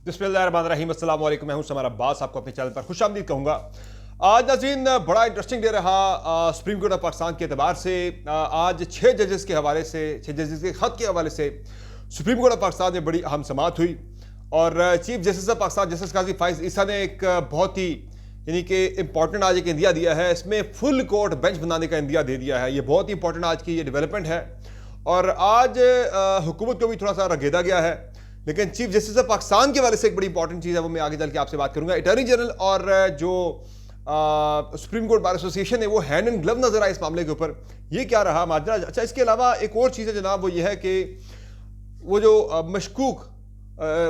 बिस्मिल्लाहिर्रहमानिर्रहीम, अस्सलाम वालेकुम। मैं हूं समर अब्बास, आपको अपने चैनल पर खुशामदीद कहूंगा। आज नाज़रीन बड़ा इंटरेस्टिंग डे रहा सुप्रीम कोर्ट ऑफ पाकिस्तान के एतबार से। आज 6 जजेस के हवाले से, 6 जजेस के ख़त के हवाले से सुप्रीम कोर्ट ऑफ पाकिस्तान में बड़ी अहम समाअत हुई और chief justice of Pakistan justice Qazi Faez Isa ने एक बहुत ही यानी कि इंपॉर्टेंट आज एक इंदिया दिया है। इसमें फुल कोर्ट बेंच बनाने का इंदिया दे दिया है। ये बहुत ही इंपॉर्टेंट आज की ये डेवलपमेंट है और आज हुकूमत को भी थोड़ा सा रगेदा गया है। लेकिन चीफ जस्टिस ऑफ पाकिस्तान के वाले से एक बड़ी इंपॉर्टेंट चीज़ है, वो मैं आगे चल के आपसे बात करूंगा। अटॉर्नी जनरल और जो सुप्रीम कोर्ट बार एसोसिएशन है वो हैंड एंड ग्लव नजर आए इस मामले के ऊपर। ये क्या रहा माजरा। अच्छा, इसके अलावा एक और चीज़ है जनाब, वो ये है कि वो जो मशकूक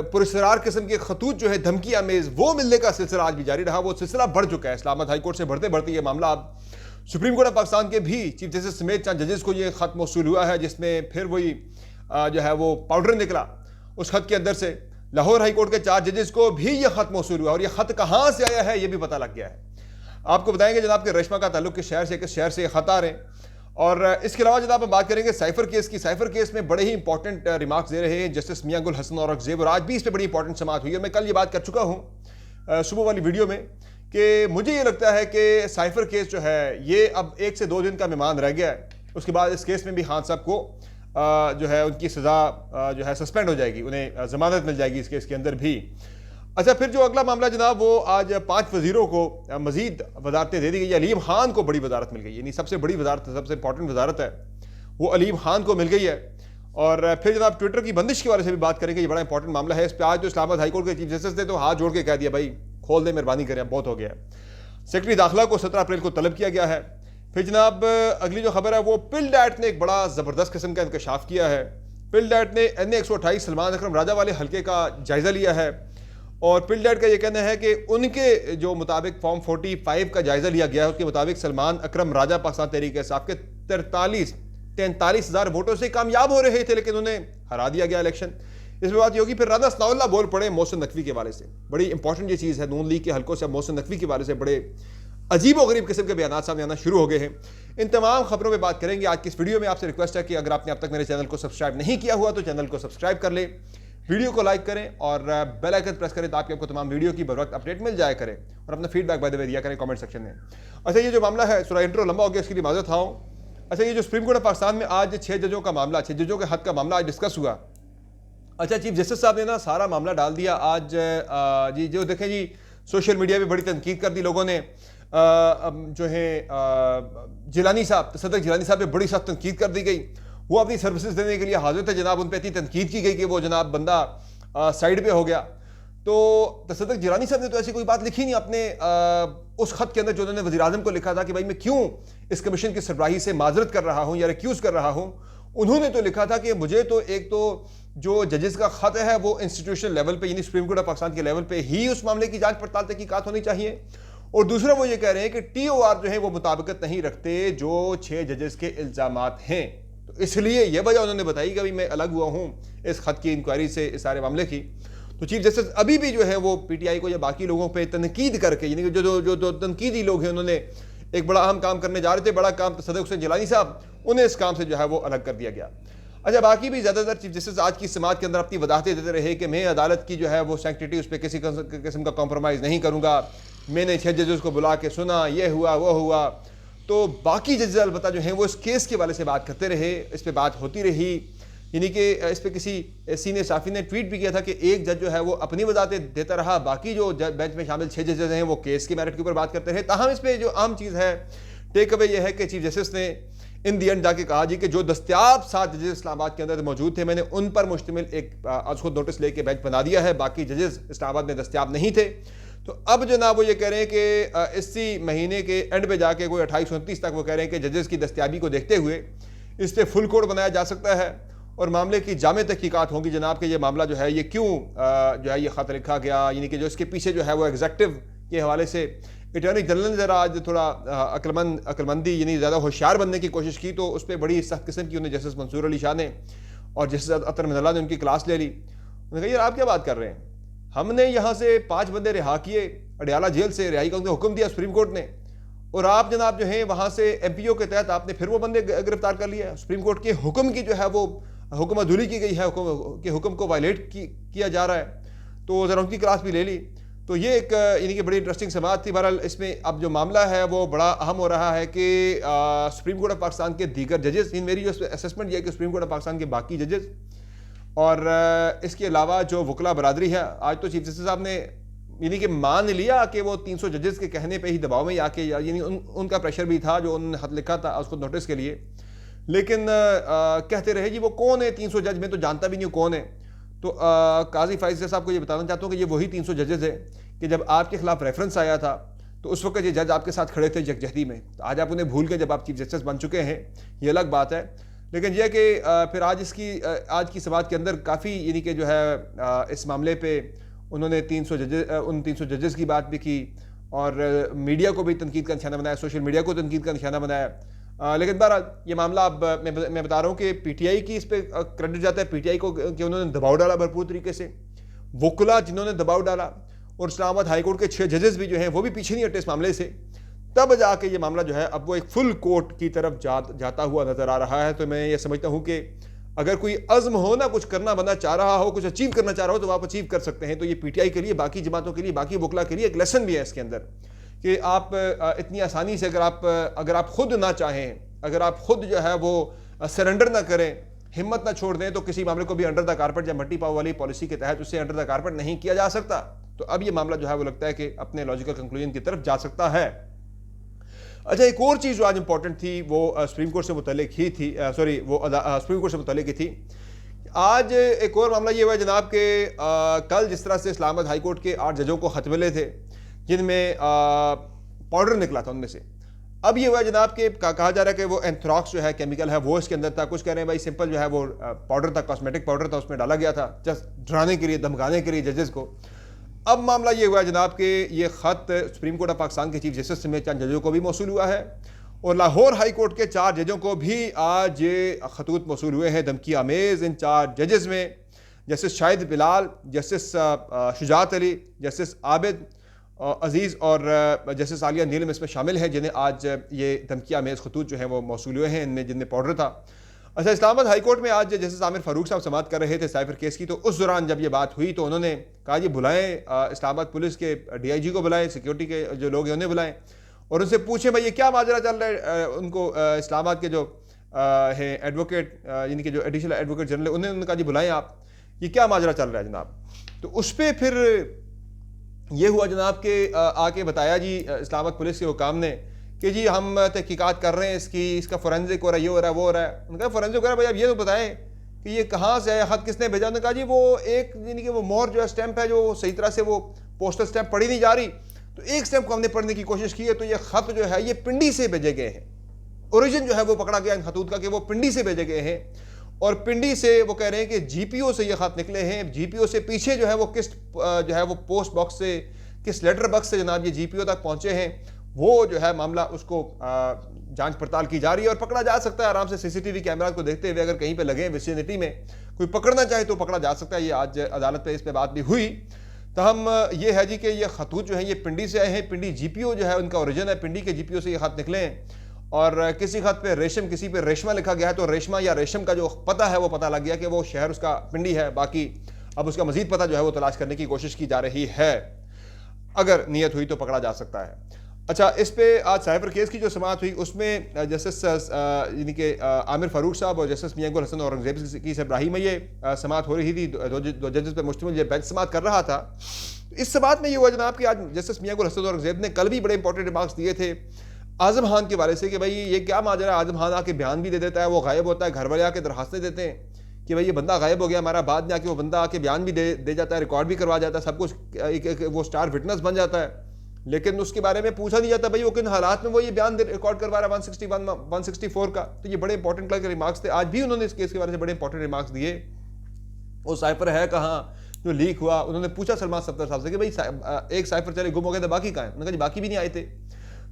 पुरस्कार किस्म के खतूत जो है धमकी आमेज, वो मिलने का सिलसिला आज भी जारी रहा। वो सिलसिला बढ़ चुका है। इस्लामाबाद हाई कोर्ट से बढ़ते बढ़ते ये मामला अब सुप्रीम कोर्ट ऑफ पाकिस्तान के भी चीफ जस्टिस समेत 4 जजेस को ये खत मौसूल हुआ है, जिसमें फिर वही जो है वो पाउडर निकला उस खत के अंदर से। लाहौर हाई कोर्ट के 4 जजेस को भी यह खत मौसूल हुआ और यह खत कहां से आया है यह भी पता लग गया है। आपको बताएंगे जनाब के रेशमा का ताल्लुक किस शहर से खत आ रहे हैं। और इसके अलावा जनाब हम बात करेंगे साइफर केस की। साइफर केस में बड़े ही इंपॉर्टेंट रिमार्क्स दे रहे हैं जस्टिस मियां गुल हसन औरंगजेब, और आज भी इस पर बड़ी इंपॉर्टेंट समाअत हुई है। मैं कल ये बात कर चुका हूँ सुबह वाली वीडियो में कि मुझे ये लगता है कि साइफर केस जो है ये अब 1 से 2 दिन का मेहमान रह गया है। उसके बाद इस केस में भी खान साहब को जो है उनकी सज़ा जो है सस्पेंड हो जाएगी, उन्हें ज़मानत मिल जाएगी इस केस के अंदर भी। अच्छा, फिर जो अगला मामला जनाब, वो आज 5 वज़ीरों को मज़ीद वजारतें दे दी गई। अलीम खान को बड़ी वजारत मिल गई, यानी सबसे बड़ी वजारत, सबसे इंपॉर्टेंट वजारत है वो अलीम खान को मिल गई है। और फिर जनाब ट्विटर की बंदिश के वाले से भी बात करेंगे, ये बड़ा इंपॉर्टेंट मामला है। इस पर आज जो इस्लामाबाद हाई कोर्ट के चीफ जस्टिस ने तो हाथ जोड़ के कह दिया, भाई खोल दे, मेहरबानी करें, बहुत हो गया है। सेक्रेटरी दाखिला को 17 अप्रैल को तलब किया गया है। फिर जनाब अगली जो खबर है वो पिलडैट ने एक बड़ा ज़बरदस्त किस्म का इंकशाफ किया है। पिलडैट ने NA 128 सलमान अकरम राजा वाले हल्के का जायज़ा लिया है और पिलडैट का ये कहना है कि उनके जो मुताबिक फॉर्म 45 का जायज़ा लिया गया है, उसके मुताबिक सलमान अकरम राजा पाकिस्तान तहरीक इंसाफ के 43,000 वोटों से कामयाब हो रहे थे, लेकिन उन्हें हरा दिया गया इलेक्शन। इसमें बात होगी। फिर राना सनाउल्लाह बोल पड़े मोहसिन नकवी के वाले से। बड़ी इंपॉर्टेंट ये चीज़ है, नून लीग के हल्कों से मोहसिन नकवी के वाले से बड़े अजीब व गरीब किस्म के बयान सामने आना शुरू हो गए हैं। इन तमाम खबरों में बात करेंगे आज की इस वीडियो में। आपसे रिक्वेस्ट है कि अगर आपने अब तक मेरे चैनल को सब्सक्राइब नहीं किया हुआ तो चैनल को सब्सक्राइब कर लें, वीडियो को लाइक करें और बेल आइकन प्रेस करें ताकि आपको तमाम वीडियो की बर वक्त अपडेट मिल जाया करें। और अपना फीडबैक बाय द वे दिया करें कमेंट सेक्शन में। अच्छा, ये जो मामला है, थोड़ा इंट्रो लंबा हो गया, इसके लिए माजरत खाऊं। अच्छा, ये जो सुप्रीम कोर्ट ऑफ पाकिस्तान में आज 6 जजों का मामला, 6 जजों के हद का मामला आज डिस्कस हुआ। अच्छा, चीफ जस्टिस साहब ने ना सारा मामला डाल दिया आज। जी जो देखें जी, सोशल मीडिया पे बड़ी तनकीद कर दी लोगों ने। जो है जिलानी साहब, तसद्दुक़ जिलानी साहब पे बड़ी सख्त तनकीद कर दी गई। वो अपनी सर्विसेज देने के लिए हाजिर थे जनाब, उन पर इतनी तनकीद की गई कि वो जनाब बंदा साइड पे हो गया। तो तसद्दुक़ जिलानी साहब ने तो ऐसी कोई बात लिखी नहीं अपने उस खत के अंदर जो उन्होंने वज़ीर-ए-आज़म को लिखा था कि भाई मैं क्यों इस कमीशन की सरबराही से माजरत कर रहा हूँ या रिक्यूज़ कर रहा हूँ। उन्होंने तो लिखा था कि मुझे तो एक तो जो जजेस का खत है वो इंस्टीट्यूशनल लेवल पे, यानी सुप्रीम कोर्ट ऑफ पाकिस्तान के लेवल पे ही उस मामले की जांच पड़ताल तहकीकात होनी चाहिए। और दूसरा वो ये कह रहे हैं कि TOR जो है वो मुताबिकत नहीं रखते जो 6 जजेस के इल्जामात हैं। तो इसलिए यह वजह उन्होंने बताई कि भाई मैं अलग हुआ हूँ इस खत की इंक्वायरी से, इस सारे मामले की। तो चीफ जस्टिस अभी भी जो है वो PTI को या बाकी लोगों पर तनकीद करके, यानी जो तनकीदी लोग हैं, उन्होंने एक बड़ा अहम काम करने जा रहे थे, बड़ा काम तसद्दुक़ हुसैन जिलानी साहब, उन्हें इस काम से जो है वो अलग कर दिया गया। अच्छा, बाकी भी ज़्यादातर चीफ जस्टिस आज की समाअत के अंदर अपनी वजाहतें देते रहे कि मैं अदालत की जो है वो सैंक्टिटी, उस पर किसी किस्म का कॉम्प्रोमाइज़ नहीं करूँगा। मैंने 6 जजेस को बुला के सुना, ये हुआ वो हुआ। तो बाकी जजेस अलबत्ता जो हैं वो इस केस के वाले से बात करते रहे, इस पर बात होती रही। यानी कि इस पर किसी सीनियर साफ़ी ने ट्वीट भी किया था कि एक जज जो है वो अपनी वजाहतें देता रहा, बाकी जो बेंच में शामिल 6 जजेस हैं वो केस के मेरिट के ऊपर बात करते रहे। ताहम इस पर जो आम चीज़ है, टेक अवे ये है कि चीफ जस्टिस ने इन दी एंड जाके कहा जी कि जो दस्तियाब 7 जजेस इस्लामाबाद के अंदर मौजूद थे, मैंने उन पर मुश्तमिल एक आज खुद नोटिस लेके बेंच बना दिया है, बाकी जजेस इस्लामाबाद में दस्तियाब नहीं थे। तो अब जनाब वो ये कह रहे हैं कि इसी महीने के एंड पे जाके कोई 28-29 तक वो कह रहे हैं कि जजेस की दस्तियाबी को देखते हुए इस पर फुल कोड बनाया जा सकता है और मामले की जामे तहकीकात होंगी जनाब कि ये मामला जो है ये क्यों जो है ये ख़त लिखा गया, यानी कि जो इसके पीछे जो है वो एग्जेक्टिव के हवाले से अटॉर्नी जनरल ने ज़रा आज थोड़ा अक्लमंदी यानी ज़्यादा होशियार बनने की कोशिश की। तो उस पर बड़ी सख्त किस्म की उन्हें जस्टिस मंसूर अली शाह ने और जस्टिस अतर मिनल्ला ने उनकी क्लास ले ली। उन्होंने कहा यार आप क्या बात कर रहे हैं, हमने यहाँ से 5 बंदे रिहा किए अडयाला जेल से, रिहाई का हुक्म दिया सुप्रीम कोर्ट ने, और आप जनाब जो है वहाँ से MPO के तहत आपने फिर वो बंदे गिरफ्तार कर लिया। सुप्रीम कोर्ट के हुक्म की जो है वो हुक्म अधूरी की गई है, हुक्म को वायलेट किया जा रहा है। तो ज़रा उनकी क्लास भी ले ली। तो ये एक यानी कि बड़ी इंटरेस्टिंग समाअत थी। बहरहाल इसमें अब जो मामला है वो बड़ा अहम हो रहा है कि सुप्रीम कोर्ट ऑफ पाकिस्तान के दीगर जजेस, इन मेरी जो असेसमेंट ये है कि सुप्रीम कोर्ट ऑफ पाकिस्तान के बाकी जजेस और इसके अलावा जो वकला बरादरी है, आज तो चीफ जस्टिस साहब ने यानी कि मान लिया कि वो 300 जजेस के कहने पे ही दबाव में आके, यानी उनका प्रेशर भी था जो उन्होंने खत लिखा था उसको नोटिस के लिए, लेकिन कहते रहे जी वो कौन है 300 जज, में तो जानता भी नहीं हूँ कौन है। तो काजी फाइज साहब को ये बताना चाहता हूँ कि ये वही 300 जजेस हैं कि जब आपके खिलाफ रेफरेंस आया था तो उस वक्त ये जज आपके साथ खड़े थे यकजहती में। तो आज आप उन्हें भूल गए जब आप चीफ जस्टिस बन चुके हैं, ये अलग बात है। लेकिन यह कि फिर आज की समाअत के अंदर काफ़ी यानी कि जो है इस मामले पे उन्होंने 300 जजेस की बात भी की और मीडिया को भी तनकीद का निशाना बनाया, सोशल मीडिया को तनकीद का निशाना बनाया। लेकिन बहरहाल ये मामला अब मैं बता रहा हूँ कि पीटीआई की इस पर क्रेडिट जाता है, पीटीआई को कि उन्होंने दबाव डाला भरपूर तरीके से, वकला जिन्होंने दबाव डाला, और इस्लामाबाद हाईकोर्ट के 6 जजेस भी जो हैं वो भी पीछे नहीं हटे इस मामले से। तब जाके ये मामला जो है अब वो एक फुल कोर्ट की तरफ जाता हुआ नजर आ रहा है। तो मैं ये समझता हूँ कि अगर कोई अज़्म हो ना, कुछ करना बंदा चाह रहा हो, कुछ अचीव करना चाह रहा हो, तो आप अचीव कर सकते हैं। तो ये पीटीआई के लिए, बाकी जमातों के लिए, बाकी वकला के लिए एक लेसन भी है इसके अंदर कि आप इतनी आसानी से अगर आप खुद ना चाहें, अगर आप खुद जो है वो सरेंडर ना करें, हिम्मत ना छोड़ दें, तो किसी मामले को भी अंडर द कारपेट या मट्टी पाव वाली पॉलिसी के तहत उससे अंडर द कारपेट नहीं किया जा सकता। तो अब ये मामला जो है वो लगता है कि अपने लॉजिकल कंक्लूजन की तरफ जा सकता है। अच्छा, एक और चीज़ जो आज इंपॉर्टेंट थी वो सुप्रीम कोर्ट से मुतल्लिक ही थी, सुप्रीम कोर्ट से मुतल्लिक ही थी। आज एक और मामला ये हुआ जनाब के कल जिस तरह से इस्लामाबाद हाई कोर्ट के 8 जजों को खत मिले थे जिनमें पाउडर निकला था उनमें से। अब ये हुआ जनाब के कहा जा रहा है कि वो एंथ्राक्स जो है केमिकल है वो इसके अंदर था। कुछ कह रहे हैं भाई सिंपल जो है वो पाउडर था, कॉस्मेटिक पाउडर था, उसमें डाला गया था जस्ट डराने के लिए, धमकाने के लिए जजेस को। अब मामला ये हुआ जनाब कि ये ख़त सुप्रीम कोर्ट ऑफ पाकिस्तान के चीफ जस्टिस में चंद जजों को भी मौसूल हुआ है और लाहौर हाई कोर्ट के 4 जजों को भी आज ये खतूत मौसूल हुए हैं धमकी आमेज़। इन 4 जजेस में justice Shahid Bilal, justice Shujaat Ali, justice Abid Aziz और जस्टिस आलिया नीलम इसमें शामिल हैं, जिन्हें आज ये धमकी आमेज़ खतूत जो हैं वो मौसूल हुए हैं, इनमें जिनमें पाउडर था। अच्छा, इस्लामाबाद हाई कोर्ट में आज जस्टिस आमिर फारूक साहब समाअत कर रहे थे साइफर केस की। तो उस दौरान जब ये बात हुई तो उन्होंने कहा जी बुलाएं, इस्लामाबाद पुलिस के डीआईजी को बुलाएं, सिक्योरिटी के जो लोग हैं उन्हें बुलाएं और उनसे पूछें भाई ये क्या माजरा चल रहा है। उनको इस्लामाबाद के जो है एडवोकेट, यानी कि जो एडिशनल एडवोकेट जनरल, उन्होंने कहा जी बुलाएं आप, ये क्या माजरा चल रहा है जनाब। तो उस पर फिर ये हुआ जनाब के आके बताया जी इस्लामाबाद पुलिस के हुकाम ने कि जी हम तहकीकात कर रहे हैं इसका फोरेंसिक हो रहा है, ये हो रहा है, वो हो रहा है। उनका फोरेंसिक हो रहा है, भाई आप ये तो बताएं कि ये कहाँ से है, खत किसने भेजा। उन्होंने कहा जी वो एक यानी कि वो मोहर जो है स्टैंप है, जो सही तरह से वो पोस्टल स्टैंप पढ़ी नहीं जा रही, तो एक स्टैंप को हमने पढ़ने की कोशिश की है, तो ये खत जो है ये पिंडी से भेजे गए हैं। ओरिजिन जो है वो पकड़ा गया इन खतूत का कि वो पिंडी से भेजे गए हैं और पिंडी से वो कह रहे हैं कि जीपीओ से ये खत निकले हैं। जीपीओ से पीछे जो है वो किस जो है वो पोस्ट बॉक्स से, किस लेटर बॉक्स से जनाब ये जीपीओ तक पहुंचे हैं, वो जो है मामला उसको जांच पड़ताल की जा रही है और पकड़ा जा सकता है आराम से सीसीटीवी कैमरा को देखते हुए। अगर कहीं पे लगे विसिनिटी में कोई पकड़ना चाहे तो पकड़ा जा सकता है। ये आज अदालत पे इस पे बात भी हुई। तो हम ये है जी कि ये खतूत जो है ये पिंडी से आए हैं। पिंडी जीपीओ जो है उनका ओरिजिन है, पिंडी के जीपीओ से ये खत निकले हैं और किसी खत पे रेशम, किसी पे रेशमा लिखा गया है, तो रेशमा या रेशम का जो पता है वो पता लग गया कि वो शहर उसका पिंडी है। बाकी अब उसका मजीद पता जो है वो तलाश करने की कोशिश की जा रही है, अगर नीयत हुई तो पकड़ा जा सकता है। अच्छा, इस पे आज साइबर केस की जो समाअत हुई उसमें जस्टिस यानी कि आमिर फारूक साहब और जस्टिस मियां गुल हसन औरंगजेब की सरबराही में ये समाअत हो रही थी। दो जजेस पे मुश्तमिल ये बेंच समाअत कर रहा था। इस समाअत में ये हुआ जनाब कि आज जस्टिस मियां गुल हसन औरंगजेब ने कल भी बड़े इंपॉर्टेंट रिमार्क्स दिए थे आजम खान के बारे से कि भाई ये क्या माजरा है। आजम खान आके बयान भी दे देता है, वो गायब होता है, घर वाले आके दरखास्तें देते हैं कि भाई ये बंदा गायब हो गया हमारा, बाद में आके वो बंदा आके बयान भी दे जाता है, रिकॉर्ड भी करवा जाता है, सब कुछ वो स्टार विटनेस बन जाता है, लेकिन उसके बारे में पूछा नहीं जाता भाई वो किन हालात में वो ये बयान रिकॉर्ड करवा रहा है 164 का। तो ये बड़े इंपॉर्टेंट कल के रिमार्क्स थे। आज भी उन्होंने इस केस के बारे में बड़े इंपॉर्टेंट रिमार्क्स दिए। वो साइफर है कहाँ जो लीक हुआ, उन्होंने पूछा सलमान सफ्दर साहब से कि भाई एक साइफर चले गुम हो गए थे, बाकी कहाँ है। उन्होंने कहा बाकी भी नहीं आए थे।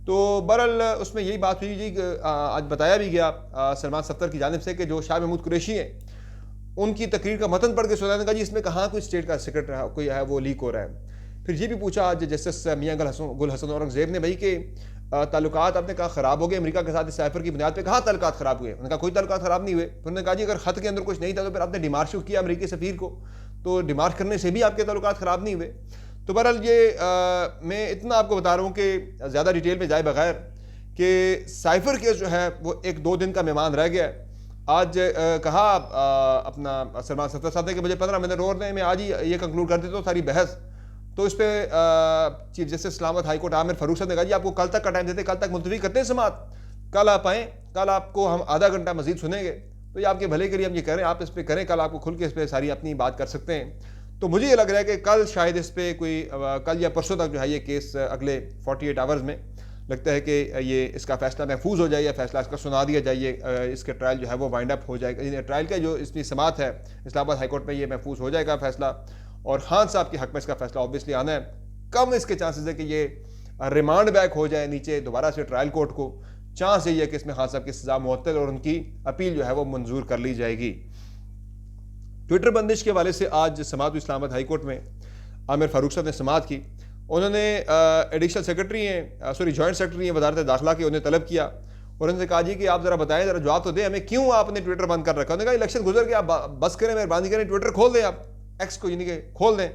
तो बहरहाल उसमें यही बात हुई जी, आज बताया भी गया सलमान सफ्दर की जानिब से कि जो शाह महमूद कुरैशी हैं उनकी तकरीर का मतन पढ़ के सुनाने का जी इसमें कहाँ कोई स्टेट का सीक्रेट कोई है वो लीक हो रहा है। फिर ये भी पूछा आज जस्टिस मियां गुल हसन औरंगजेब ने भाई कि ताल्लुकात आपने कहा ख़राब हो गए अमेरिका के साथ इस साइफर की बुनियाद पे, कहाँ ताल्लुकात ख़राब हुए। उन्होंने कहा कोई ताल्लुकात ख़राब नहीं हुए। उन्होंने कहा जी अगर ख़त के अंदर कुछ नहीं था तो फिर आपने डिमार्श किया अमेरिकी सफ़ीर को। तो डिमार्क करने से भी आपके ताल्लुकात ख़राब नहीं हुए। तो बहरहाल ये मैं इतना आपको बता रहा हूँ कि ज़्यादा डिटेल में जाए बगैर कि साइफर केस जो है वो 1-2 दिन का मेहमान रह गया है। आज कहा अपना सलमान सत्तर साहब ने कि मुझे 15 मिनट और दें, मैं आज ही ये कंक्लूड कर देता हूँ सारी बहस। तो इस पर chief justice Islamabad high court Aamir Farooq साहब ने कहा जी आपको कल तक का टाइम देते, कल तक मुलतवी करते हैं समाअत, कल आप आएँ, कल आपको हम आधा घंटा मजीद सुनेंगे। तो ये आपके भले के लिए हम ये करें, आप इस पर करें, कल आपको खुल के इस पर सारी अपनी बात कर सकते हैं। तो मुझे ये लग रहा है कि कल शायद इस पर कोई कल या परसों तक जो है ये केस अगले 48 आवर्स में लगता है कि ये इसका फैसला महफूज हो जाए या फैसला इसका सुना दिया जाए, इसके ट्रायल जो है वो वाइंड अप हो जाएगा। ट्रायल का जो इसकी समाअत है इस्लामाबाद हाई कोर्ट में ये महफूज हो जाएगा फैसला, और खान साहब के हक में इसका फैसला ऑब्वियसली आना है। कम इसके चांसेस है कि ये रिमांड बैक हो जाए नीचे दोबारा से ट्रायल कोर्ट को। चांस यही है कि इसमें खान साहब की सजा मुअत्तल और उनकी अपील जो है वो मंजूर कर ली जाएगी। ट्विटर बंदिश के हवाले से आज समाअत इस्लामाबाद हाई कोर्ट में आमिर फारूक साहब ने समाअत की। उन्होंने एडिशनल सेक्रेटरी हैं जॉइंट सेक्रेटरी हैं वजारत दाखिला की, उन्हें तलब किया और उन्होंने कहा जी कि आप ज़रा बताएं, ज़रा जवाब तो दें हमें, क्यों आपने ट्विटर बंद कर रखा। उन्होंने कहा इलेक्शन गुजर गया, आप बस करें, मेहरबानी करें, ट्विटर खोल दें, आप एक्स को यानी कि खोल दें।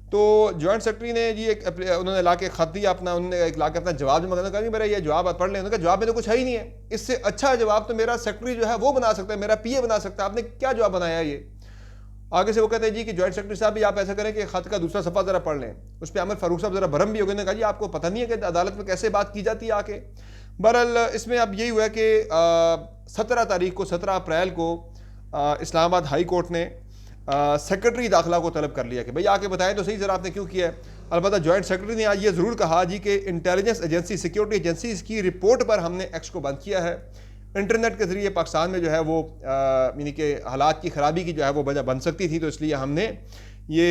तो जॉइंट सेक्रेटरी ने जी उन्होंने ला के खत दिया अपना, उन्होंने ला के अपना जवाब जमा करना, कहा मेरा ये जवाब आप पढ़ लें। उन्होंने कहा जवाब में तो कुछ है ही नहीं है, इससे अच्छा जवाब तो मेरा सेक्रेटरी जो है वो बना सकता है, मेरा पीए बना सकता है, आपने क्या जवाब बनाया ये। आगे से वो कहते हैं जी कि जॉइंट सेक्रेटरी साहब भी आप ऐसा करें कि खत का दूसरा सफ़ा ज़रा पढ़ लें। उस पर आमिर फारूक साहब ज़रा भरम भी हो गए, कहा जी आपको पता नहीं है कि अदालत में कैसे बात की जाती है आके। बहरहाल इसमें अब यही हुआ कि 17 तारीख को 17 अप्रैल को इस्लामाबाद हाई कोर्ट ने सेक्रेटरी दाखिला को तलब कर लिया कि भाई आके बताएं तो सही ज़रा आपने क्यों किया है। अलबत्ता जॉइंट सेक्रेटरी ने आज ये ज़रूर कहा जी कि इंटेलिजेंस एजेंसी, सिक्योरिटी एजेंसी, इसकी रिपोर्ट पर हमने एक्स को बंद किया है। इंटरनेट के ज़रिए पाकिस्तान में जो है वो यानी कि हालात की ख़राबी की जो है वो वजह बन सकती थी, तो इसलिए हमने ये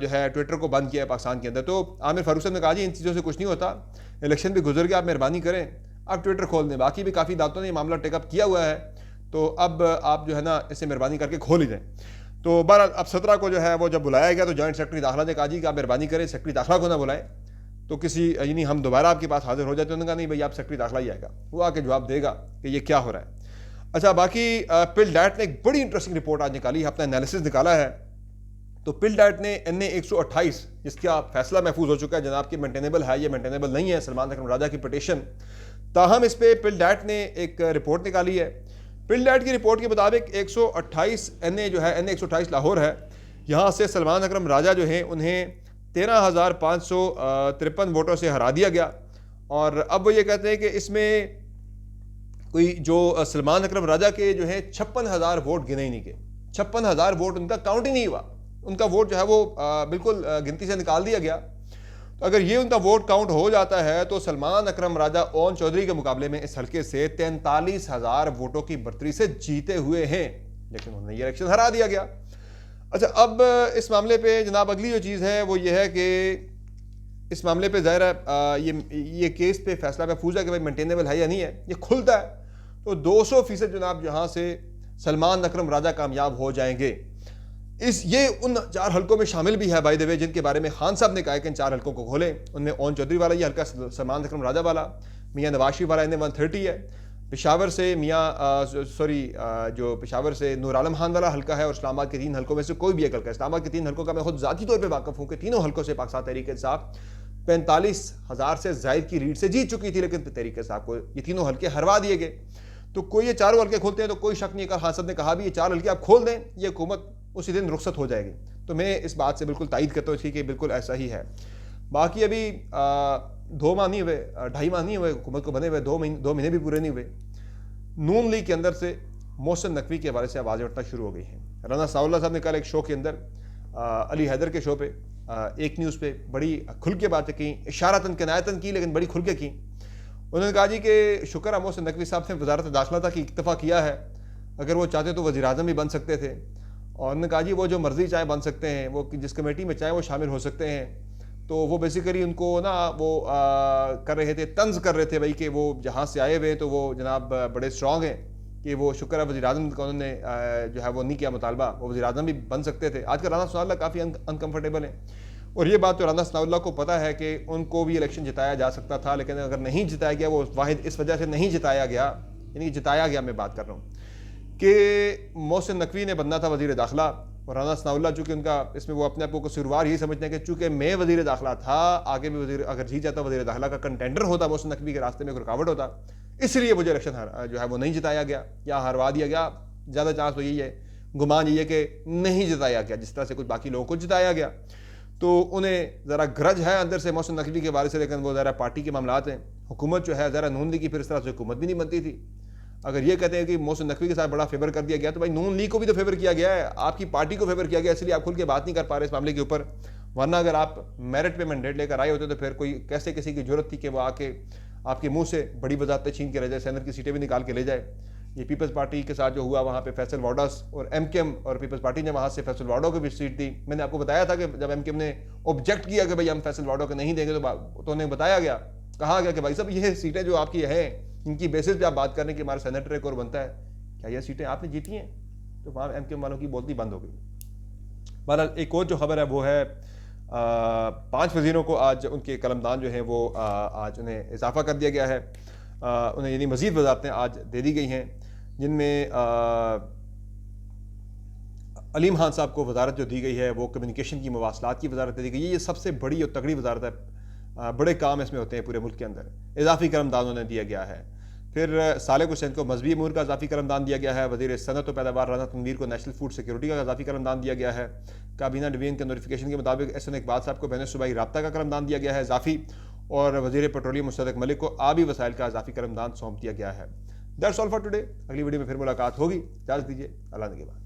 जो है ट्विटर को बंद किया है पाकिस्तान के अंदर। तो आमिर फारूक साहब ने कहा जी इन चीज़ों से कुछ नहीं होता, इलेक्शन भी गुजर गया, आप मेहरबानी करें आप ट्विटर खोल दें। बाकी भी काफ़ी दावतों ने ये मामला टेकअप किया हुआ है, तो अब आप जो है ना इसे मेहरबानी करके खोल ही दें। तो बहरहाल अब 17 को जो है वो जब बुलाया गया तो जॉइंट सेक्रेटरी दाखिला ने कहा जी कि आप मेहरबानी करें सेक्रेटरी दाखिला को ना बुलाएं, तो किसी यानी हम दोबारा आपके पास हाजिर हो जाते। उन्होंने कहा नहीं भाई आप सेक्रेटरी दाखिला ही आएगा, वो आके जवाब देगा कि ये क्या हो रहा है। अच्छा, बाकी पिल डैट ने एक बड़ी इंटरेस्टिंग रिपोर्ट आज निकाली है, अपना एनालिसिस निकाला है। तो पिल डैट ने NA 128 जिसका फैसला महफूज हो चुका है जनाब कि मेंटेनेबल है या मेंटेनेबल नहीं है सलमान अकरम राजा की पिटीशन, ताहम इस पर पिल डैट ने एक रिपोर्ट निकाली है। पिल डैट की रिपोर्ट के मुताबिक 128 NA जो है NA 128 लाहौर है, यहाँ से सलमान अकरम राजा जो हैं उन्हें 13,553 वोटों से हरा दिया गया। और अब वो ये कहते हैं कि इसमें कोई जो सलमान अकरम राजा के जो है 56,000 वोट गिने ही नहीं गए, 56,000 वोट उनका काउंट ही नहीं हुआ, उनका वोट जो है वो बिल्कुल गिनती से निकाल दिया गया। तो अगर ये उनका वोट काउंट हो जाता है तो सलमान अकरम राजा ओन चौधरी के मुकाबले में इस हल्के से 43,000 वोटों की बढ़तरी से जीते हुए हैं, लेकिन उन्होंने ये इलेक्शन हरा दिया गया। अच्छा, अब इस मामले पे जनाब अगली जो चीज़ है वो ये है कि इस मामले पे ज़ाहिर है ये केस पे फैसला महफूज है कि भाई मेंटेनेबल है या नहीं है। ये खुलता है तो 200% जनाब जहाँ से सलमान अकरम राजा कामयाब हो जाएंगे। ये उन 4 हल्कों में शामिल भी है बाय द वे जिनके बारे में खान साहब ने कहा कि इन 4 हल्कों को खोलें। उनमें ओन चौधरी वाला ये हल्का सलमान अकरम राजा वाला, मियाँ नवाज शरीफ वाला NA 130 है, पेशावर से जो पेशावर से नूर आलम खान वाला हल्का है, और इस्लामाबाद के 3 हल्कों में से कोई भी एक हल्का है। इस्लामाबाद के 3 हल्कों का मैं खुद ज़ाती तौर पर वाकफ़ हूँ कि तीनों हल्कों से पाकिस्तान तहरीक इंसाफ 45,000 से ज़ायद की रीड से जीत चुकी थी, लेकिन तहरीक इंसाफ को ये तीनों हल्के हरवा दिए गए। तो कोई ये 4 हल्के खोलते हैं तो कोई शक नहीं, खान साहब ने कहा भी ये 4 हल्के आप खोल दें, ये हुकूमत उसी दिन रुखसत हो जाएगी। तो मैं इस बात से बिल्कुल तायद करता हूँ कि बिल्कुल ऐसा ही है। बाकी अभी 2 माह नहीं हुए, 2.5 माह नहीं हुए हुकूमत को बने हुए, 2 महीने भी पूरे नहीं हुए। नून लीग के अंदर से मोहसिन नकवी के हवाले से आवाज़ें उठना शुरू हो गई हैं। राना सनाउल्लाह साहब ने कल एक शो के अंदर अली हैदर के शो पे एक न्यूज़ पे बड़ी खुल के बातें की, इशारतन किनायतन की, लेकिन बड़ी खुल के की। उन्होंने कहा जी कि शुक्र है मोहसिन नकवी साहब ने वजारत दाखिला तक इक्तफा किया है, अगर वो चाहते तो वज़ीर आज़म भी बन सकते थे। और उन्होंने कहा जी वो जो मर्ज़ी चाहे बन सकते हैं, वो जिस कमेटी में चाहे वो शामिल हो सकते हैं। तो वो बेसिकली उनको ना वो कर रहे थे, तंज कर रहे थे भाई कि वो जहाँ से आए हुए तो वो जनाब बड़े स्ट्रॉन्ग हैं कि वो शुक्र है वज़ीर आज़म का उन्होंने जो है वो नहीं किया मुतालबा, वो वज़ीर आज़म भी बन सकते थे। आजकल राना सनाउल्लाह काफ़ी अनकम्फर्टेबल हैं, और ये बात तो राना सनाउल्लाह को पता है कि उनको भी इलेक्शन जिताया जा सकता था, लेकिन अगर नहीं जिताया गया, वो वाहिद इस वजह से नहीं जिताया गया, यानी जिताया गया मैं बात कर रहा हूँ कि मोहसिन नकवी ने बनना था वज़ीर दाखिला, और राना सनाउल्लाह चूँकि उनका इसमें वो अपने आप को कसूरवार यही समझते हैं कि चूँकि मैं वज़ीर दाखिला था, आगे भी वज़ीर अगर जी जाता वज़ीर दाखिला का कंटेंडर होता, मोहसिन नकवी के रास्ते में एक रुकावट होता, इसलिए मुझे इलेक्शन जो है वो नहीं जिताया गया या हरवा दिया गया। ज़्यादा चांस तो यही है, गुमान यही है कि नहीं जिताया गया, जिस तरह से कुछ बाकी लोगों को जिताया गया। तो उन्हें ज़रा ग्रज है अंदर से मोहसिन नकवी के बारे से, लेकिन वो ज़रा पार्टी के मामलात हैं। हुकूमत जो है ज़रा नून लीग की फिर इस तरह से हुकूमत भी नहीं बनती थी। अगर ये कहते हैं कि मोहसिन नकवी के साथ बड़ा फेवर कर दिया गया, तो भाई नून लीग को भी तो फेवर किया गया है, आपकी पार्टी को फेवर किया गया, इसलिए आप खुल के बात नहीं कर पा रहे इस मामले के ऊपर। वरना अगर आप मेरिट पे मैंडेट लेकर आए होते तो फिर कोई कैसे किसी की जरूरत थी कि वो आके आपके मुंह से बड़ी वजाहतें छीन के रह जाए, सेनेट की सीटें भी निकाल के ले जाए। ये पीपल्स पार्टी के साथ जो हुआ वहाँ पे फैसल वाडस और एमकेएम और पीपल्स पार्टी ने वहाँ से फैसल वाडो को भी सीट दी। मैंने आपको बताया था कि जब एमकेएम ने ऑब्जेक्ट किया कि भाई हम फैसल वाडो को नहीं देंगे, तो उन्हें बताया गया, कहा गया कि भाई साहब ये सीटें जो आपकी हैं, इनकी बेसिस पे आप बात करने की हमारा सेनेटर एक और बनता है, क्या ये सीटें आपने जीती हैं? तो वहाँ एमकेएम वालों की बोलती बंद हो गई। बहरहाल एक और जो खबर है वो है 5 वज़ीरों को आज उनके कलमदान जो हैं वो आज उन्हें इजाफा कर दिया गया है। उन्हें यानी मज़ीद वज़ारतें आज दे दी गई हैं, जिनमें अलीम खान साहब को वजारत जो दी गई है वो कम्युनिकेशन की मवासलात की वजारत दी गई है। ये सबसे बड़ी और तगड़ी वजारत है, बड़े काम इसमें होते हैं पूरे मुल्क के अंदर। इजाफी करमदान उन्हें दिया गया है। फिर सालेह हुसैन को मजहबी अमूर का इजाफी करमदान दिया गया है। वज़ीर सनत और पैदावार राना तनवीर को नेशनल फूड सिक्योरिटी का इजाफी करमदान दिया गया है। काबीना डिवीजन के नोटिफिकेशन के मुताबिक एहसन इकबाल साहब को बैन सूबाई राब्ता का करमदान दिया गया है इजाफी, और वज़ीर पेट्रोलियम मुस्तदक मलिक को आबी वसाइल का इजाफी करमदान सौंप दिया गया है। That's all for today. अगली वीडियो में फिर मुलाकात होगी, इजाज़त दीजिए, अल्लाह के बाद।